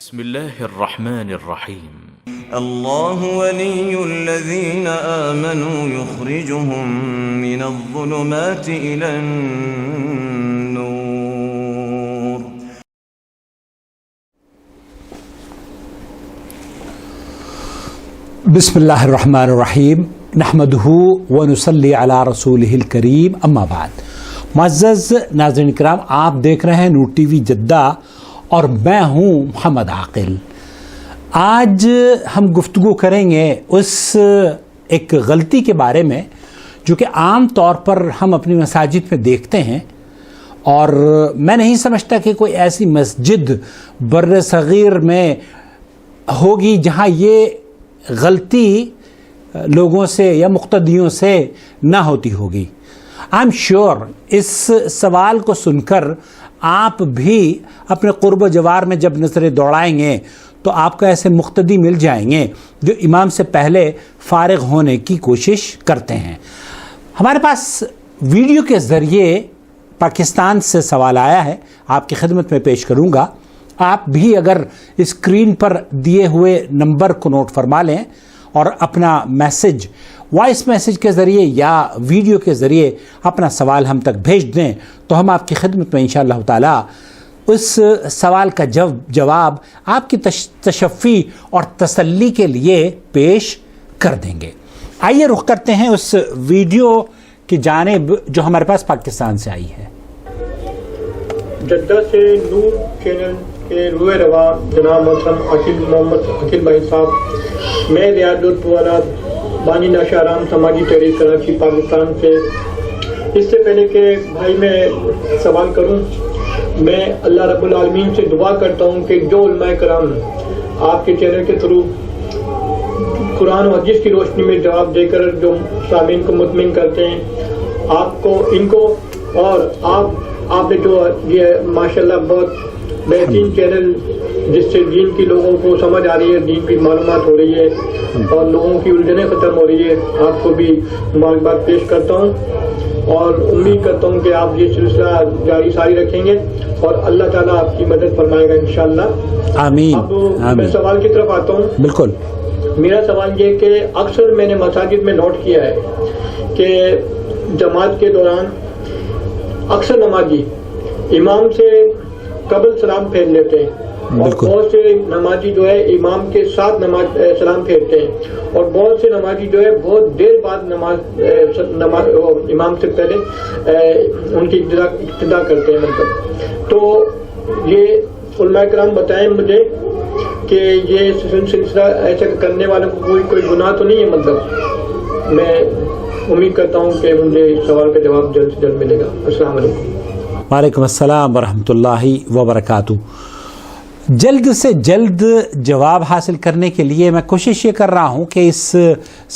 بسم الله الرحمن الرحيم الله ولي الذين آمنوا يخرجهم من الظلمات إلى النور. بسم اللہ الرحمن الرحیم نحمدہ ونصلی علی رسولہ الکریم اما بعد. معزز ناظرین کرام، آپ دیکھ رہے ہیں نور ٹی وی جدہ اور میں ہوں محمد عاقل. آج ہم گفتگو کریں گے اس ایک غلطی کے بارے میں جو کہ عام طور پر ہم اپنی مساجد میں دیکھتے ہیں، اور میں نہیں سمجھتا کہ کوئی ایسی مسجد بر صغیر میں ہوگی جہاں یہ غلطی لوگوں سے یا مقتدیوں سے نہ ہوتی ہوگی. آئی ایم شیور اس سوال کو سن کر آپ بھی اپنے قرب و جوار میں جب نظریں دوڑائیں گے تو آپ کو ایسے مقتدی مل جائیں گے جو امام سے پہلے فارغ ہونے کی کوشش کرتے ہیں. ہمارے پاس ویڈیو کے ذریعے پاکستان سے سوال آیا ہے، آپ کی خدمت میں پیش کروں گا. آپ بھی اگر اسکرین پر دیے ہوئے نمبر کو نوٹ فرما لیں اور اپنا میسج وائس میسج کے ذریعے یا ویڈیو کے ذریعے اپنا سوال ہم تک بھیج دیں تو ہم آپ کی خدمت میں انشاءاللہ تعالی اس سوال کا جواب آپ کی تشفی اور تسلی کے لیے پیش کر دیں گے. آئیے رخ کرتے ہیں اس ویڈیو کی جانب جو ہمارے پاس پاکستان سے آئی ہے. جدہ سے نور چینل کے روئے روا جناب محمد عقیل بھائی صاحب، میں ریاض الطوالا بانی نشہ آرام سماجی تحریک کراچی پاکستان سے. اس سے پہلے کہ بھائی میں سوال کروں، میں اللہ رب العالمین سے دعا کرتا ہوں کہ جو علماء کرام آپ کے چینل کے تھرو قرآن و حدیث کی روشنی میں جواب دے کر جو سامعین کو مطمئن کرتے ہیں، آپ کو ان کو اور آپ نے جو یہ ماشاءاللہ بہت بہترین چینل جس سے دین کی لوگوں کو سمجھ آ رہی ہے، دین کی معلومات ہو رہی ہے اور لوگوں کی الجھنیں ختم ہو رہی ہے، آپ کو بھی مبارکباد پیش کرتا ہوں اور امید کرتا ہوں کہ آپ یہ سلسلہ جاری ساری رکھیں گے اور اللہ تعالیٰ آپ کی مدد فرمائے گا انشاءاللہ. آمین. اب میں سوال کی طرف آتا ہوں. بالکل. میرا سوال یہ کہ اکثر میں نے مساجد میں نوٹ کیا ہے کہ جماعت کے دوران اکثر نمازی امام سے قبل سلام پھیر لیتے ہیں اور بہت سے نمازی جو ہے امام کے ساتھ سلام پھیرتے ہیں اور بہت سے نمازی جو ہے بہت دیر بعد نماز امام سے پہلے ان کی ابتدا کرتے ہیں. مطلب تو یہ علماء کرام بتائیں مجھے کہ یہ سلسلہ ایسا کرنے والوں کو کوئی گناہ تو نہیں ہے. مطلب میں امید کرتا ہوں کہ مجھے اس سوال کا جواب جلد سے جلد ملے گا. السلام علیکم. وعلیکم السلام ورحمۃ اللہ وبرکاتہ. جلد سے جلد جواب حاصل کرنے کے لیے میں کوشش یہ کر رہا ہوں کہ اس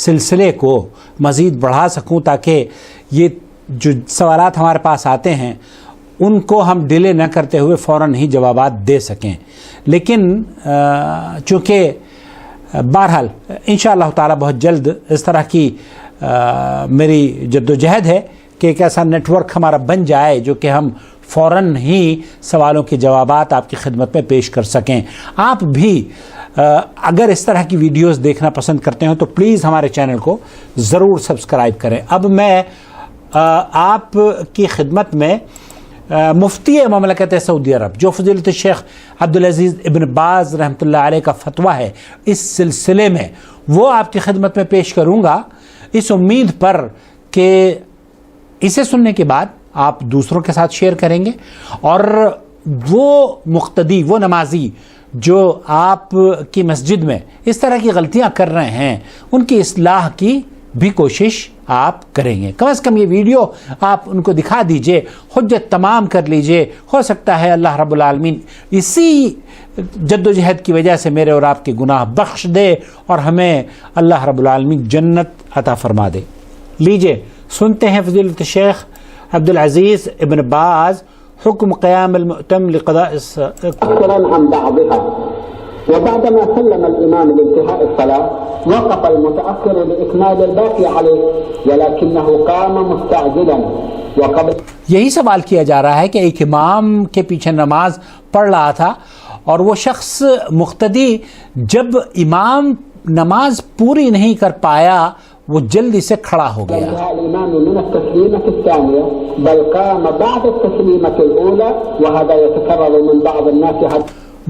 سلسلے کو مزید بڑھا سکوں تاکہ یہ جو سوالات ہمارے پاس آتے ہیں ان کو ہم ڈیلے نہ کرتے ہوئے فوراً ہی جوابات دے سکیں. لیکن چونکہ بہرحال انشاءاللہ تعالی بہت جلد اس طرح کی میری جدوجہد ہے کہ ایک ایسا نیٹ ورک ہمارا بن جائے جو کہ ہم فوراً ہی سوالوں کے جوابات آپ کی خدمت میں پیش کر سکیں. آپ بھی اگر اس طرح کی ویڈیوز دیکھنا پسند کرتے ہیں تو پلیز ہمارے چینل کو ضرور سبسکرائب کریں. اب میں آپ کی خدمت میں مفتی مملکت سعودی عرب جو فضیلت الشیخ عبدالعزیز ابن باز رحمۃ اللہ علیہ کا فتویٰ ہے اس سلسلے میں وہ آپ کی خدمت میں پیش کروں گا، اس امید پر کہ اسے سننے کے بعد آپ دوسروں کے ساتھ شیئر کریں گے اور وہ مقتدی، وہ نمازی جو آپ کی مسجد میں اس طرح کی غلطیاں کر رہے ہیں ان کی اصلاح کی بھی کوشش آپ کریں گے. کم از کم یہ ویڈیو آپ ان کو دکھا دیجئے، حجت تمام کر لیجئے. ہو سکتا ہے اللہ رب العالمین اسی جدوجہد کی وجہ سے میرے اور آپ کے گناہ بخش دے اور ہمیں اللہ رب العالمین جنت عطا فرما دے. لیجئے سنتے ہیں فضیلت الشیخ عبدالعزیز ابن باز حکم قیام المؤتم لقضاء عن بعضها. وبعدما سلم الإمام لانتهاء الصلاة وقف المتأخر لإكمال الباقي عليه ولكنه قام مستعجلا وقبل. یہی سوال کیا جا رہا ہے کہ ایک امام کے پیچھے نماز پڑھ رہا تھا اور وہ شخص مقتدی جب امام نماز پوری نہیں کر پایا وہ جلدی سے کھڑا ہو گیا. الإمام من التسليمة الثانية بل قام بعد التسليمة الأولى وهذا يتكرر من بعض الناس.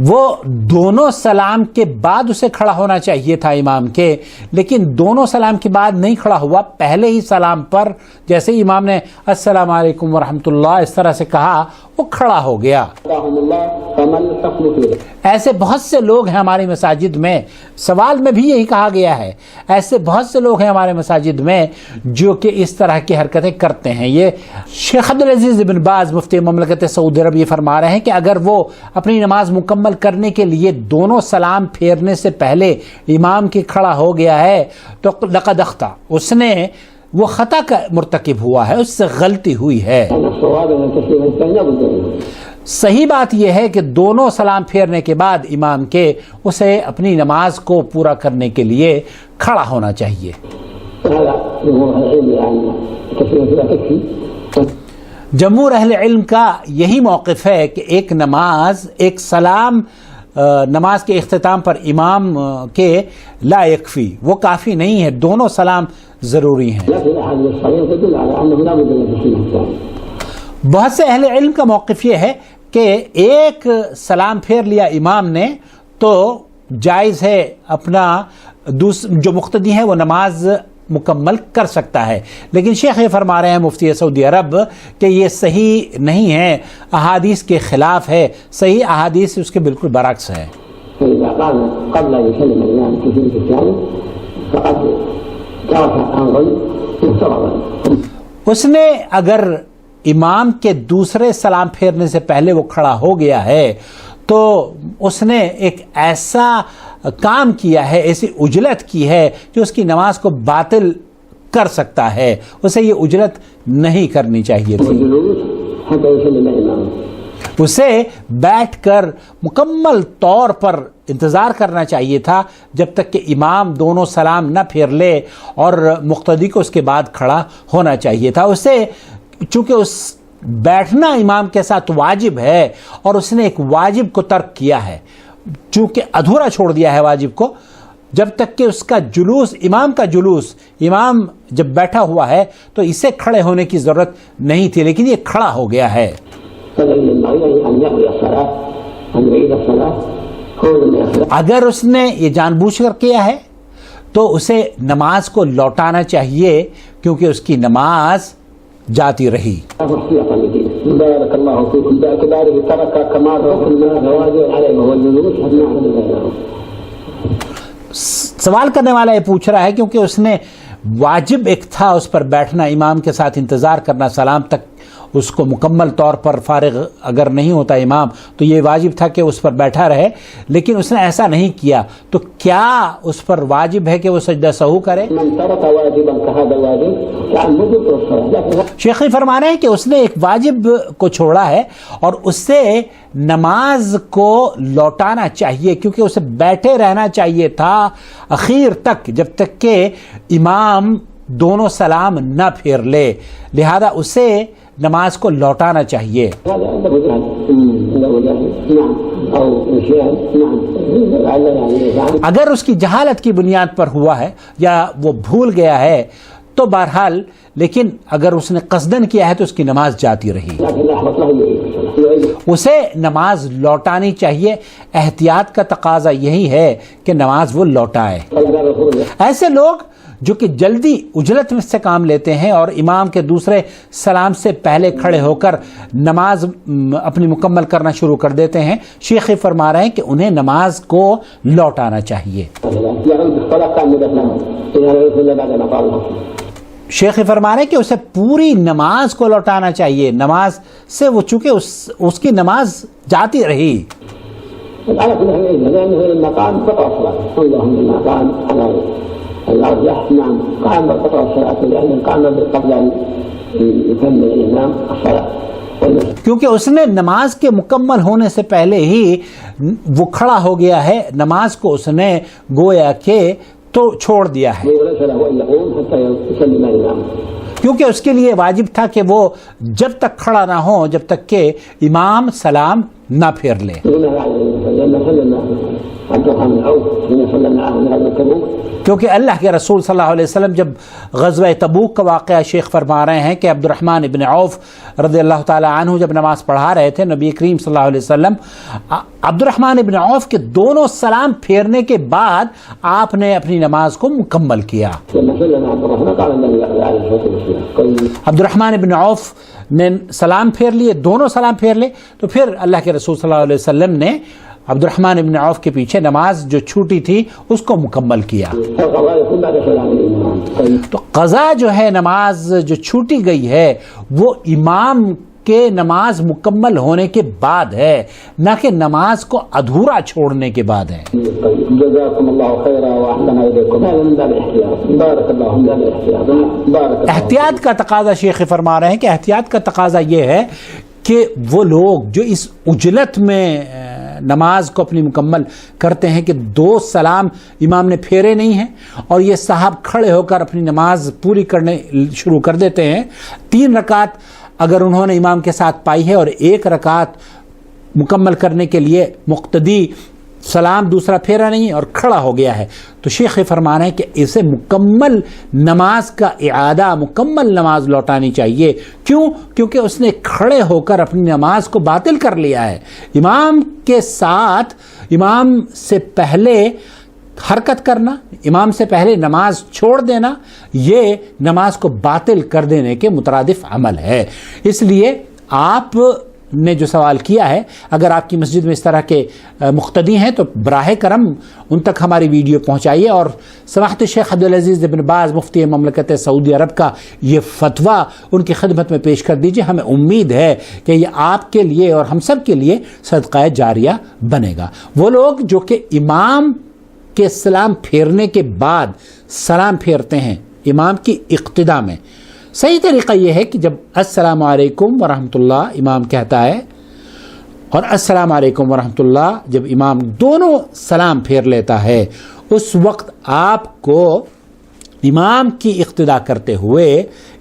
وہ دونوں سلام کے بعد اسے کھڑا ہونا چاہیے تھا امام کے، لیکن دونوں سلام کے بعد نہیں کھڑا ہوا، پہلے ہی سلام پر جیسے ہی امام نے السلام علیکم ورحمۃ اللہ اس طرح سے کہا وہ کھڑا ہو گیا. ایسے بہت سے لوگ ہیں ہماری مساجد میں، سوال میں بھی یہی کہا گیا ہے، ایسے بہت سے لوگ ہیں ہمارے مساجد میں جو کہ اس طرح کی حرکتیں کرتے ہیں. یہ شیخ عبدالعزیز بن باز مفتی مملکت سعودی عرب یہ فرما رہے ہیں کہ اگر وہ اپنی نماز مکمل کرنے کے لیے دونوں سلام پھیرنے سے پہلے امام کے کھڑا ہو گیا ہے تو لقد اخطا، اس نے وہ خطا کا مرتکب ہوا ہے، اس سے غلطی ہوئی ہے. صحیح بات یہ ہے کہ دونوں سلام پھیرنے کے بعد امام کے اسے اپنی نماز کو پورا کرنے کے لیے کھڑا ہونا چاہیے. جمہور اہل علم کا یہی موقف ہے کہ ایک نماز ایک سلام نماز کے اختتام پر امام کے لا یکفی، وہ کافی نہیں ہے، دونوں سلام ضروری ہیں. بہت سے اہل علم کا موقف یہ ہے کہ ایک سلام پھیر لیا امام نے تو جائز ہے، اپنا جو مقتدی ہے وہ نماز مکمل کر سکتا ہے. لیکن شیخ یہ فرما رہے ہیں مفتی سعودی عرب کہ یہ صحیح نہیں ہے، احادیث کے خلاف ہے، صحیح احادیث اس کے بالکل برعکس ہے. اس نے اگر امام کے دوسرے سلام پھیرنے سے پہلے وہ کھڑا ہو گیا ہے تو اس نے ایک ایسا کام کیا ہے، ایسی اجلت کی ہے جو اس کی نماز کو باطل کر سکتا ہے، اسے یہ اجلت نہیں کرنی چاہیے تھی. اسے بیٹھ کر مکمل طور پر انتظار کرنا چاہیے تھا جب تک کہ امام دونوں سلام نہ پھیر لے، اور مقتدی کو اس کے بعد کھڑا ہونا چاہیے تھا. اسے چونکہ اس بیٹھنا امام کے ساتھ واجب ہے اور اس نے ایک واجب کو ترک کیا ہے، چونکہ ادھورا چھوڑ دیا ہے واجب کو، جب تک کہ اس کا جلوس امام جب بیٹھا ہوا ہے تو اسے کھڑے ہونے کی ضرورت نہیں تھی، لیکن یہ کھڑا ہو گیا ہے. اگر اس نے یہ جان بوجھ کر کیا ہے تو اسے نماز کو لوٹانا چاہیے کیونکہ اس کی نماز جاتی رہی. سوال کرنے والا یہ پوچھ رہا ہے کیونکہ اس نے واجب ایک تھا اس پر بیٹھنا، امام کے ساتھ انتظار کرنا، سلام تک اس کو مکمل طور پر فارغ اگر نہیں ہوتا امام تو یہ واجب تھا کہ اس پر بیٹھا رہے، لیکن اس نے ایسا نہیں کیا، تو کیا اس پر واجب ہے کہ وہ سجدہ سہو کرے؟ شیخی فرما رہے ہیں کہ اس نے ایک واجب کو چھوڑا ہے اور اس سے نماز کو لوٹانا چاہیے، کیونکہ اسے بیٹھے رہنا چاہیے تھا اخیر تک جب تک کہ امام دونوں سلام نہ پھیر لے، لہذا اسے نماز کو لوٹانا چاہیے. اگر اس کی جہالت کی بنیاد پر ہوا ہے یا وہ بھول گیا ہے تو بہرحال، لیکن اگر اس نے قصدن کیا ہے تو اس کی نماز جاتی رہی. اسے نماز لوٹانی چاہیے، احتیاط کا تقاضا یہی ہے کہ نماز وہ لوٹائے. ایسے لوگ جو کہ جلدی اجلت میں سے کام لیتے ہیں اور امام کے دوسرے سلام سے پہلے کھڑے ہو کر نماز اپنی مکمل کرنا شروع کر دیتے ہیں، شیخ فرما رہے ہیں کہ انہیں نماز کو لوٹانا چاہیے. شیخ فرما رہے ہیں کہ اسے پوری نماز کو لوٹانا چاہیے، نماز سے وہ چونکہ اس کی نماز جاتی رہی. کیونکہ اس نے نماز کے مکمل ہونے سے پہلے ہی وہ کھڑا ہو گیا ہے، نماز کو اس نے گویا کہ تو چھوڑ دیا ہے، کیونکہ اس کے لیے واجب تھا کہ وہ جب تک کھڑا نہ ہو جب تک کہ امام سلام نہ پھیر لے. عبد الرحمن بن عوف حين صلى معه من غزوة تبوك. کیونکہ اللہ کے رسول صلی اللہ علیہ وسلم جب غزوہ تبوک کا واقعہ شیخ فرما رہے ہیں کہ عبد الرحمن ابن عوف رضی اللہ تعالی عنہ جب نماز پڑھا رہے تھے نبی کریم صلی اللہ علیہ وسلم عبد الرحمن ابن عوف کے دونوں سلام پھیرنے کے بعد آپ نے اپنی نماز کو مکمل کیا. عبد الرحمن ابن عوف نے سلام پھیر لیے, دونوں سلام پھیر لے, تو پھر اللہ کے رسول صلی اللہ علیہ وسلم نے عبد الرحمن ابن عوف کے پیچھے نماز جو چھوٹی تھی اس کو مکمل کیا. تو قضا جو ہے نماز جو چھوٹی گئی ہے وہ امام کے نماز مکمل ہونے کے بعد ہے, نہ کہ نماز کو ادھورا چھوڑنے کے بعد ہے. احتیاط کا تقاضا شیخ فرما رہے ہیں کہ احتیاط کا تقاضا یہ ہے کہ وہ لوگ جو اس عجلت میں نماز کو اپنی مکمل کرتے ہیں کہ 2 سلام امام نے پھیرے نہیں ہیں اور یہ صاحب کھڑے ہو کر اپنی نماز پوری کرنے شروع کر دیتے ہیں, 3 رکعت اگر انہوں نے امام کے ساتھ پائی ہے اور 1 رکعت مکمل کرنے کے لیے مقتدی سلام دوسرا پھیرا نہیں اور کھڑا ہو گیا ہے, تو شیخ فرمان ہے کہ اسے مکمل نماز کا اعادہ, مکمل نماز لوٹانی چاہیے. کیوں؟ کیونکہ اس نے کھڑے ہو کر اپنی نماز کو باطل کر لیا ہے. امام کے ساتھ امام سے پہلے حرکت کرنا, امام سے پہلے نماز چھوڑ دینا, یہ نماز کو باطل کر دینے کے مترادف عمل ہے. اس لیے آپ نے جو سوال کیا ہے, اگر آپ کی مسجد میں اس طرح کے مقتدی ہیں تو براہ کرم ان تک ہماری ویڈیو پہنچائیے اور سماحت شیخ عبدالعزیز بن باز مفتی مملکت سعودی عرب کا یہ فتویٰ ان کی خدمت میں پیش کر دیجیے. ہمیں امید ہے کہ یہ آپ کے لیے اور ہم سب کے لیے صدقہ جاریہ بنے گا. وہ لوگ جو کہ امام کے سلام پھیرنے کے بعد سلام پھیرتے ہیں امام کی اقتدا میں, صحیح طریقہ یہ ہے کہ جب السلام علیکم ورحمۃ اللہ امام کہتا ہے اور السلام علیکم ورحمۃ اللہ جب امام دونوں سلام پھیر لیتا ہے, اس وقت آپ کو امام کی اقتدا کرتے ہوئے,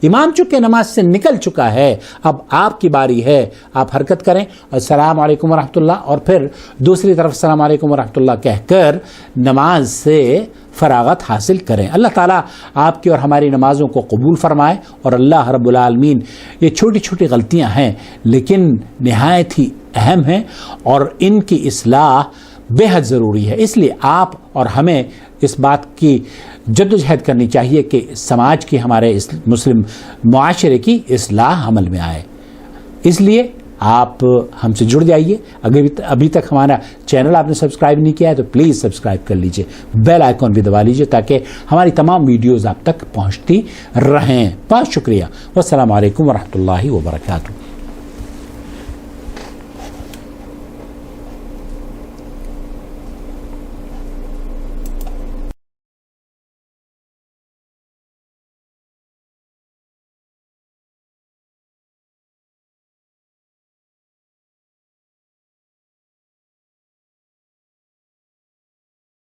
امام چونکہ نماز سے نکل چکا ہے, اب آپ کی باری ہے, آپ حرکت کریں السلام علیکم ورحمۃ اللہ اور پھر دوسری طرف السلام علیکم ورحمۃ اللہ کہہ کر نماز سے فراغت حاصل کریں. اللہ تعالیٰ آپ کی اور ہماری نمازوں کو قبول فرمائے, اور اللہ رب العالمین, یہ چھوٹی چھوٹی غلطیاں ہیں لیکن نہایت ہی اہم ہیں اور ان کی اصلاح بے حد ضروری ہے. اس لیے آپ اور ہمیں اس بات کی جدوجہد کرنی چاہیے کہ سماج کی, ہمارے مسلم معاشرے کی اصلاح عمل میں آئے. اس لیے آپ ہم سے جڑ جائیے. ابھی تک ہمارا چینل آپ نے سبسکرائب نہیں کیا ہے تو پلیز سبسکرائب کر لیجئے, بیل آئیکن بھی دبا لیجئے تاکہ ہماری تمام ویڈیوز آپ تک پہنچتی رہیں. بہت شکریہ. والسلام علیکم ورحمۃ اللہ وبرکاتہ.